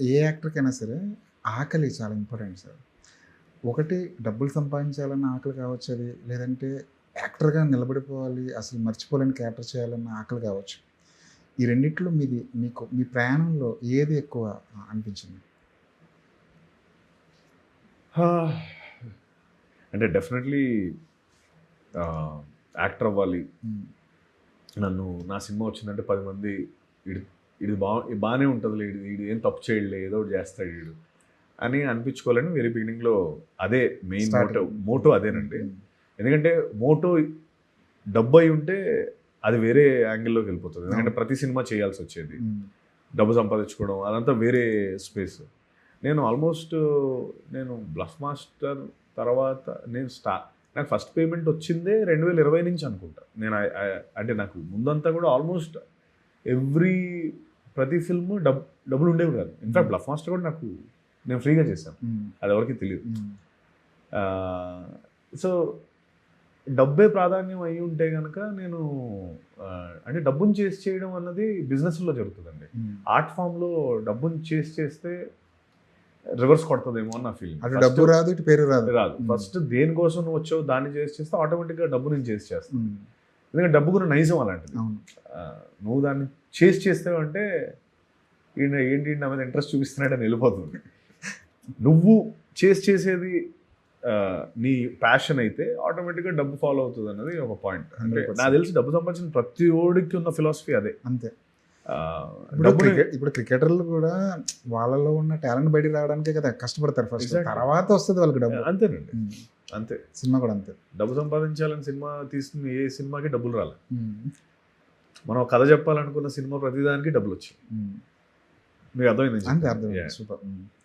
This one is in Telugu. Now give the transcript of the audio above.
ఏ యాక్టర్‌కైనా సరే ఆకలి చాలా ఇంపార్టెంట్ సార్. ఒకటి డబ్బులు సంపాదించాలన్న ఆకలి కావచ్చు అది. లేదంటే యాక్టర్‌గా నిలబడిపోవాలి, అసలు మర్చిపోలేని క్యారెక్టర్ చేయాలన్న ఆకలి కావచ్చు. ఈ రెండిట్లో మీకు మీ ప్రయాణంలో ఏది ఎక్కువ అనిపించింది? అంటే డెఫినెట్లీ యాక్టర్ అవ్వాలి. హ్మ్. నన్ను నా సినిమా వచ్చిందంటే 10 మంది ఈడు ఇది బాగానే ఉంటుందిలే, ఈడు ఏం తప్పు చేయడులే, ఏదో ఒకటి చేస్తాడు ఈడు అని అనిపించుకోవాలని వెరీ బిగినింగ్లో అదే మెయిన్ మోటో అదేనండి. ఎందుకంటే మోటో డబ్బు అయి ఉంటే అది వేరే యాంగిల్లోకి వెళ్ళిపోతుంది. ఎందుకంటే ప్రతి సినిమా చేయాల్సి వచ్చేది, డబ్బు సంపాదించుకోవడం అదంతా వేరే స్పేస్. నేను ఆల్మోస్ట్ నేను బ్లఫ్ మాస్టర్ తర్వాత నాకు ఫస్ట్ పేమెంట్ వచ్చిందే 2020 నుంచి అనుకుంటా. నేను అంటే నాకు ముందంతా కూడా ఆల్మోస్ట్ ప్రతి ఫిల్మ్ డబ్బులు ఉండేవి కాదు. ఇన్ఫాక్ట్ బ్లఫ్ మాస్టర్ కూడా నేను ఫ్రీగా చేశాను, అది ఎవరికి తెలియదు. సో డబ్బే ప్రాధాన్యం అయి ఉంటే కనుక నేను అంటే డబ్బుని చేసి చేయడం అన్నది బిజినెస్లో జరుగుతుందండి. ఆర్ట్ ఫామ్లో డబ్బుని చేస్తే రివర్స్ కొడుతుందేమో అని నా ఫీలింగ్. అటు డబ్బు రాదు, ఇటు పేరు రాదు. ఫస్ట్ దేనికోసం నువ్వు వచ్చావు దాన్ని చేస్తే ఆటోమేటిక్గా డబ్బు నేను చేస్తాను. ఎందుకంటే డబ్బు కూడా నైజం అలాంటిది. నువ్వు దాన్ని చేస్తావు అంటే ఏంటి నా మీద ఇంట్రెస్ట్ చూపిస్తున్నాడని వెళ్ళిపోతుంది. నువ్వు చేసేది నీ ప్యాషన్ అయితే ఆటోమేటిక్గా డబ్బు ఫాలో అవుతుంది అన్నది ఒక పాయింట్. అంటే నాకు తెలిసి డబ్బు సంపాదించిన ప్రతి ఓడికి ఉన్న ఫిలాసఫీ అదే. అంతే. ఇప్పుడు క్రికెటర్లు కూడా వాళ్ళలో ఉన్న టాలెంట్ బయటికి రావడానికే కదా కష్టపడతారు ఫస్ట్, తర్వాత వస్తుంది వాళ్ళకి డబ్బు. అంతేనండి, అంతే. సినిమా కూడా అంతే. డబ్బు సంపాదించాలని సినిమా తీసిన ఏ సినిమాకి డబ్బులు రాలే. మనం కథ చెప్పాలనుకున్న సినిమా ప్రతిదానికి డబ్బులు వచ్చాయి. మీకు అర్థమైంది? అంతే, అర్థమైంది. సూపర్.